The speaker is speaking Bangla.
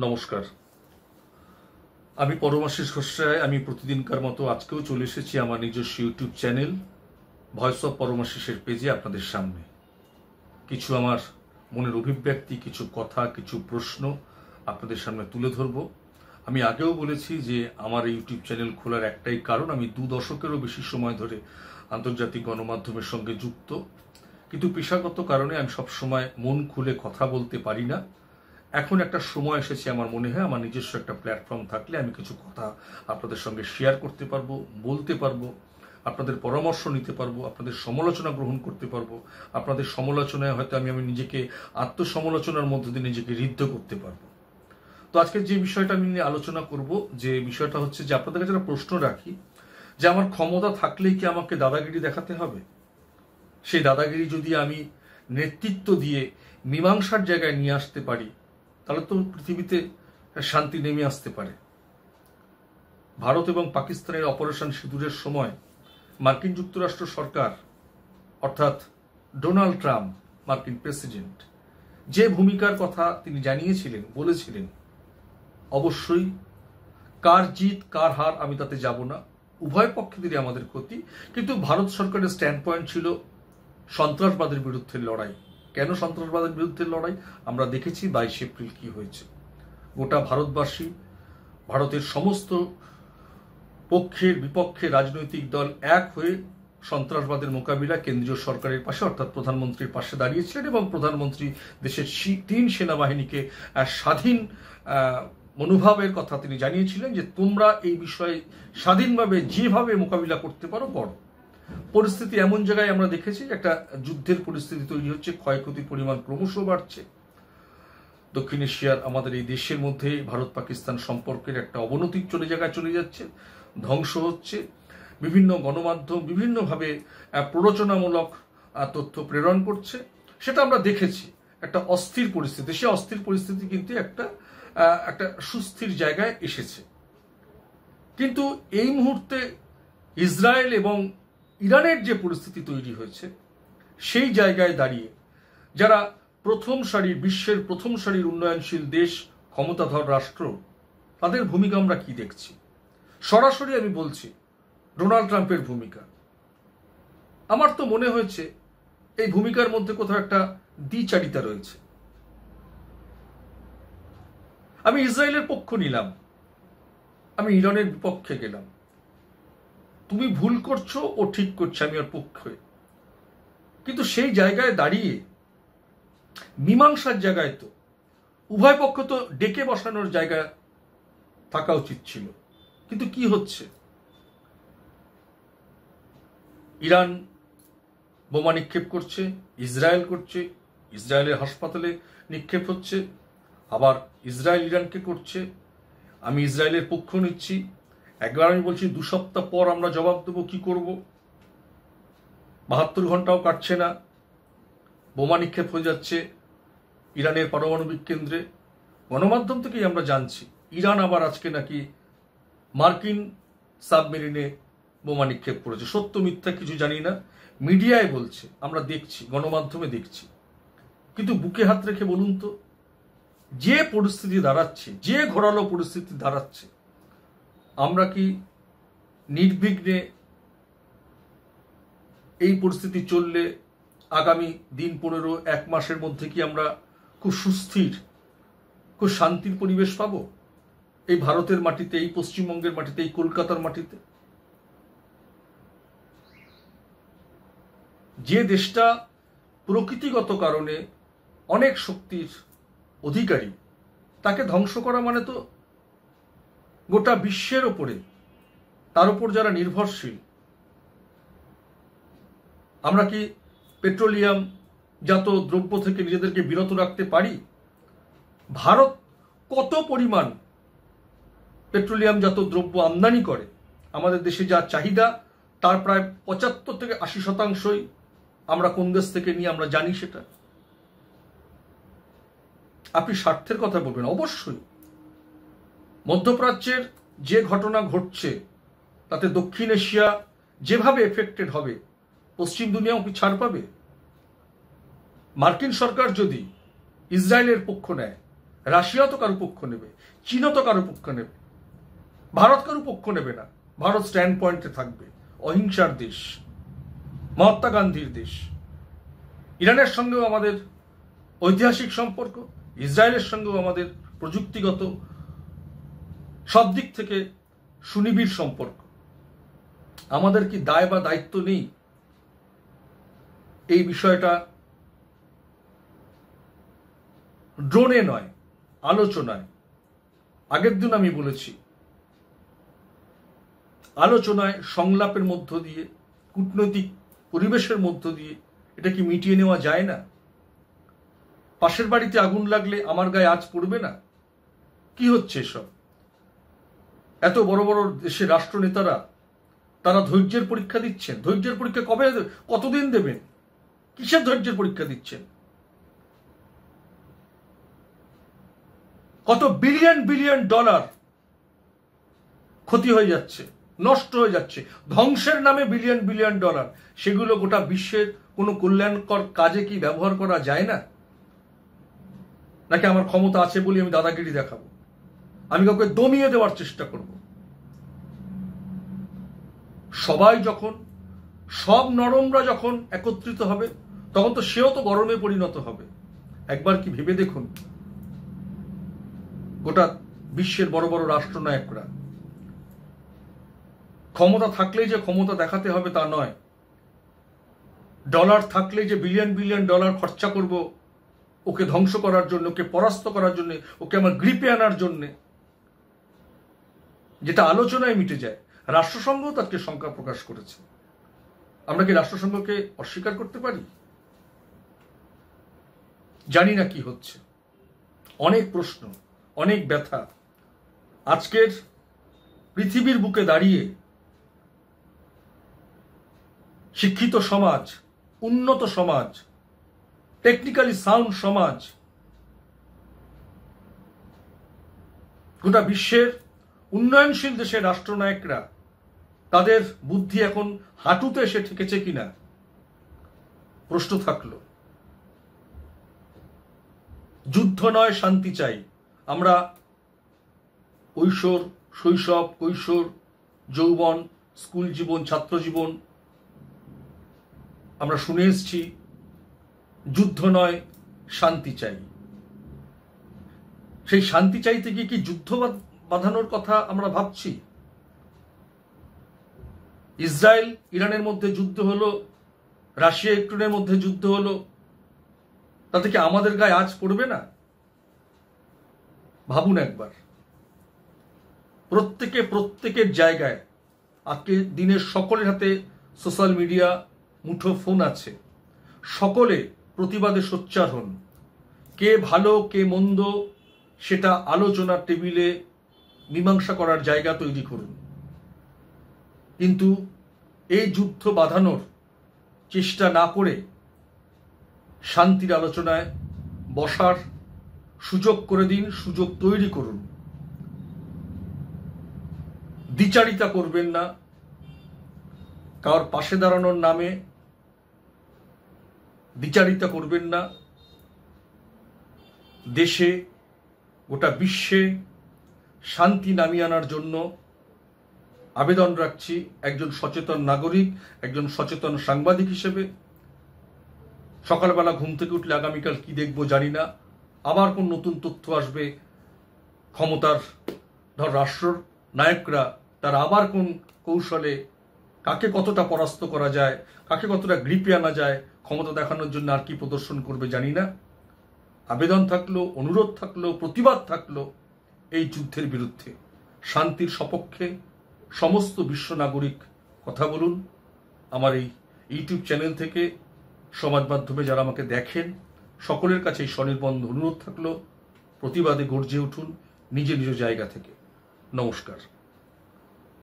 নমস্কার। আমি পরমাশিস ঘোষরায়। আমি প্রতিদিনকার মতো আজকেও চলে এসেছি আমার নিজস্ব ইউটিউব চ্যানেল ভয়েস অফ পরমাশিসের পেজে আপনাদের সামনে কিছু আমার মনের অভিব্যক্তি, কিছু কথা, কিছু প্রশ্ন আপনাদের সামনে তুলে ধরব। আমি আগেও বলেছি যে আমার ইউটিউব চ্যানেল খোলার একটাই কারণ, আমি 2 দশকেরও বেশি সময় ধরে আন্তর্জাতিক গণমাধ্যমের সঙ্গে যুক্ত, কিন্তু পেশাগত কারণে আমি সবসময় মন খুলে কথা বলতে পারি না। এখন একটা সময় এসেছে, আমার মনে হয় আমার নিজস্ব একটা প্ল্যাটফর্ম থাকলে আমি কিছু কথা আপনাদের সঙ্গে শেয়ার করতে পারবো, বলতে পারবো, আপনাদের পরামর্শ নিতে পারবো, আপনাদের সমালোচনা গ্রহণ করতে পারবো। আপনাদের সমালোচনায় হয়তো আমি নিজেকে আত্মসমালোচনার মধ্যে দিয়ে নিজেকে ঋদ্ধ করতে পারবো। তো আজকে যে বিষয়টা আমি নিয়ে আলোচনা করব, যে বিষয়টা হচ্ছে যে আপনাদের কাছে একটা প্রশ্ন রাখি যে আমার ক্ষমতা থাকলেই কি আমাকে দাদাগিরি দেখাতে হবে? সেই দাদাগিরি যদি আমি নেতৃত্ব দিয়ে মীমাংসার জায়গায় নিয়ে আসতে পারি, তাহলে তো পৃথিবীতে শান্তি নেমে আসতে পারে। ভারত এবং পাকিস্তানের অপারেশন সিঁদুরের সময় মার্কিন যুক্তরাষ্ট্র সরকার, অর্থাৎ ডোনাল্ড ট্রাম্প মার্কিন প্রেসিডেন্ট, যে ভূমিকার কথা তিনি জানিয়েছিলেন, বলেছিলেন, অবশ্যই কার জিত কার হার আমি তাতে যাব না, উভয় পক্ষেরই আমাদের ক্ষতি, কিন্তু ভারত সরকারের স্ট্যান্ড পয়েন্ট ছিল সন্ত্রাসবাদের বিরুদ্ধে লড়াই। কেন সন্ত্রাসবাদের বিরুদ্ধে লড়াই? আমরা দেখেছি 22 এপ্রিল কি হয়েছে। গোটা ভারতবাসী, ভারতের সমস্ত পক্ষের বিপক্ষে রাজনৈতিক দল এক হয়ে সন্ত্রাসবাদের মোকাবিলা কেন্দ্রীয় সরকারের পাশে, অর্থাৎ প্রধানমন্ত্রীর পাশে দাঁড়িয়েছিলেন, এবং প্রধানমন্ত্রী দেশের 3 সেনাবাহিনীকে স্বাধীন মনোভাবের কথা তিনি জানিয়েছিলেন যে তোমরা এই বিষয়ে স্বাধীনভাবে যেভাবে মোকাবিলা করতে পারো করো। পরিস্থিতি এমন জায়গায় আমরা দেখেছি একটা যুদ্ধের পরিস্থিতি তৈরি হচ্ছে, ক্ষয়ক্ষতির পরিমাণ ক্রমশ বাড়ছে। দক্ষিণ এশিয়ার আমাদের এই দেশের মধ্যে ভারত পাকিস্তান সম্পর্কের একটা অবনতির জায়গায় চলে যাচ্ছে, ধ্বংস হচ্ছে। বিভিন্ন গণমাধ্যম বিভিন্নভাবে প্ররোচনামূলক তথ্য প্রেরণ করছে, সেটা আমরা দেখেছি। একটা অস্থির পরিস্থিতি, সে অস্থির পরিস্থিতি কিন্তু একটা সুস্থির জায়গায় এসেছে। কিন্তু এই মুহূর্তে ইসরায়েল এবং ইরানের যে পরিস্থিতি তৈরি হয়েছে, সেই জায়গায় দাঁড়িয়ে যারা প্রথম সারির, বিশ্বের প্রথম সারির উন্নয়নশীল দেশ, ক্ষমতাধর রাষ্ট্র, তাদের ভূমিকা আমরা কি দেখছি? সরাসরি আমি বলছি, ডোনাল্ড ট্রাম্পের ভূমিকা। আমার তো মনে হয়েছে এই ভূমিকার মধ্যে কোথাও একটা দ্বিচারিতা রয়েছে। আমি ইসরায়েলের পক্ষ নিলাম, আমি ইরানের বিপক্ষে গেলাম। তুমি ভুল করছো, ও ঠিক করছে, আমি ওর পক্ষে। কিন্তু সেই জায়গায় দাঁড়িয়ে মীমাংসার জায়গায় তো উভয় পক্ষ তো ডেকে বসানোর জায়গা থাকা উচিত ছিল। কিন্তু কি হচ্ছে? ইরান বোমা নিক্ষেপ করছে, ইসরায়েল করছে, ইসরায়েলের হাসপাতালে নিক্ষেপ হচ্ছে, আবার ইসরায়েল ইরানকে করছে। আমি ইসরায়েলের পক্ষ নিচ্ছি। একবার আমি বলছি 2 সপ্তাহ পর আমরা জবাব দেবো, কি করব? 72 ঘন্টাও কাটছে না, বোমা নিক্ষেপ হয়ে যাচ্ছে ইরানের পারমাণবিক কেন্দ্রে। গণমাধ্যম থেকেই আমরা জানছি ইরান আবার আজকে নাকি মার্কিন সাবমেরিনে বোমা নিক্ষেপ করেছে। সত্য মিথ্যা কিছু জানি না, মিডিয়ায় বলছে, আমরা দেখছি, গণমাধ্যমে দেখছি। কিন্তু বুকে হাত রেখে বলুন তো, যে পরিস্থিতি দাঁড়াচ্ছে, যে ঘোরালো পরিস্থিতি দাঁড়াচ্ছে, আমরা কি নির্বিঘ্নে এই পরিস্থিতি চললে আগামী দিন 15-1 মাসের মধ্যে কি আমরা খুব সুস্থির, খুব শান্তির পরিবেশ পাবো এই ভারতের মাটিতে, এই পশ্চিমবঙ্গের মাটিতে, এই কলকাতার মাটিতে? যে দেশটা প্রকৃতিগত কারণে অনেক শক্তির অধিকারী, তাকে ধ্বংস করা মানে তো গোটা বিশ্বের ওপরে, তার উপর যারা নির্ভরশীল, আমরা কি পেট্রোলিয়াম জাত দ্রব্য থেকে নিজেদেরকে বিরত রাখতে পারি? ভারত কত পরিমাণ পেট্রোলিয়াম জাত দ্রব্য আমদানি করে? আমাদের দেশে যা চাহিদা, তার প্রায় 75 থেকে 80% আমরা কোন দেশ থেকে নিয়ে আমরা জানি সেটা। আপনি স্বার্থের কথা বলবেন, অবশ্যই মধ্যপ্রাচ্যের যে ঘটনা ঘটছে তাতে দক্ষিণ এশিয়া যেভাবে এফেক্টেড হবে, পশ্চিম দুনিয়াও কি ছাড় পাবে? মার্কিন সরকার যদি ইসরায়েলের পক্ষ নেয়, রাশিয়া তো কারো পক্ষ নেবে, চীনও তো কারো পক্ষ নেবে, ভারত কারো পক্ষ নেবে না। ভারত স্ট্যান্ড পয়েন্টে থাকবে। অহিংসার দেশ, মহাত্মা গান্ধীর দেশ। ইরানের সঙ্গেও আমাদের ঐতিহাসিক সম্পর্ক, ইসরায়েলের সঙ্গেও আমাদের প্রযুক্তিগত সব দিক থেকে সুনিবিড় সম্পর্ক। আমাদের কি দায় বা দায়িত্ব নেই এই বিষয়টা ড্রোনে নয়, আলোচনায়? আগের দিন আমি বলেছি, আলোচনায়, সংলাপের মধ্য দিয়ে, কূটনৈতিক পরিবেশের মধ্য দিয়ে এটা কি মিটিয়ে নেওয়া যায় না? পাশের বাড়িতে আগুন লাগলে আমার গায়ে আঁচ পড়বে না? কি হচ্ছে এসব? এত বড় বড় দেশের রাষ্ট্রনেতারা তারা ধৈর্যের পরীক্ষা দিচ্ছেন। ধৈর্যের পরীক্ষা কবে, কতদিন দেবেন? কিসের ধৈর্যের পরীক্ষা দিচ্ছেন? কত বিলিয়ন বিলিয়ন ডলার ক্ষতি হয়ে যাচ্ছে, নষ্ট হয়ে যাচ্ছে, ধ্বংসের নামে বিলিয়ন বিলিয়ন ডলার। সেগুলো গোটা বিশ্বের কোনো কল্যাণকর কাজে কি ব্যবহার করা যায় না? নাকি আমার ক্ষমতা আছে বলে আমি দাদাগিরি দেখাবো, আমি কাউকে দমিয়ে দেওয়ার চেষ্টা করব? সবাই যখন, সব নরমরা যখন একত্রিত হবে, তখন তো সেও তো গরমে পরিণত হবে। একবার কি ভেবে দেখুন, গোটা বিশ্বের বড় বড় রাষ্ট্রনায়করা ক্ষমতা থাকলেই যে ক্ষমতা দেখাতে হবে তা নয়, ডলার থাকলেই যে বিলিয়ন বিলিয়ন ডলার খরচা করব ওকে ধ্বংস করার জন্য, ওকে পরাস্ত করার জন্য, ওকে আমার গ্রিপে আনার জন্য, যেটা আলোচনায় মিটে যায়। রাষ্ট্রসংঘ তাকে শঙ্কা প্রকাশ করেছে। আমরা কি রাষ্ট্রসংঘকে অস্বীকার করতে পারি? জানি না কি হচ্ছে। অনেক প্রশ্ন, অনেক ব্যথা। আজকের পৃথিবীর বুকে দাঁড়িয়ে শিক্ষিত সমাজ, উন্নত সমাজ, টেকনিক্যালি সাউন্ড সমাজ, গোটা বিশ্বের উন্নয়নশীল দেশের রাষ্ট্রনায়করা তাদের বুদ্ধি এখন হাঁটুতে এসে ঠেকেছে কিনা প্রশ্ন থাকলো। যুদ্ধ নয়, শান্তি চাই। আমরা শৈশব, কৈশোর, যৌবন, স্কুল জীবন, ছাত্র জীবন আমরা শুনে এসেছি, যুদ্ধ নয়, শান্তি চাই। সেই শান্তি চাইতে গিয়ে কি যুদ্ধ বাঁধানোর কথা আমরা ভাবছি? ইসরায়েল ইরানের মধ্যে যুদ্ধ হলো, রাশিয়া ইউক্রেনের মধ্যে যুদ্ধ হলো, তাতে কি আমাদের গায়ে আঁচ পড়বে না? ভাবুন একবার। প্রত্যেকের জায়গায় আজকে দিনের সকলের হাতে সোশ্যাল মিডিয়া, মুঠো ফোন আছে। সকলে প্রতিবাদে সোচ্চার হন। কে ভালো কে মন্দ সেটা আলোচনার টেবিলে মীমাংসা করার জায়গা তৈরি করুন। কিন্তু এই যুদ্ধ বাঁধানোর চেষ্টা না করে শান্তির আলোচনায় বসার সুযোগ করে দিন, সুযোগ তৈরি করুন। দ্বিচারিতা করবেন না, কারোর পাশে দাঁড়ানোর নামে দ্বিচারিতা করবেন না। দেশে, গোটা বিশ্বে শান্তি নামিয়ে আনার জন্য আবেদন রাখছি একজন সচেতন নাগরিক, একজন সচেতন সাংবাদিক হিসেবে। সকালবেলা ঘুম থেকে উঠলে আগামীকাল কি দেখবো জানি না, আবার কোন নতুন তথ্য আসবে। ক্ষমতার রাষ্ট্র নায়করা তারা আবার কোন কৌশলে কাকে কতটা পরাস্ত করা যায়, কাকে কতটা গ্রিপে আনা যায়, ক্ষমতা দেখানোর জন্য আর কি প্রদর্শন করবে জানি না। আবেদন থাকলো, অনুরোধ থাকলো, প্রতিবাদ থাকলো এই যুদ্ধের বিরুদ্ধে। শান্তির সপক্ষে সমস্ত বিশ্ব নাগরিক কথা বলুন। আমার এই ইউটিউব চ্যানেল থেকে সমাজ মাধ্যমে যারা আমাকে দেখেন সকলের কাছে এই স্বনির্বন্ধ অনুরোধ থাকলো, প্রতিবাদে গর্জে উঠুন নিজ নিজ জায়গা থেকে। নমস্কার।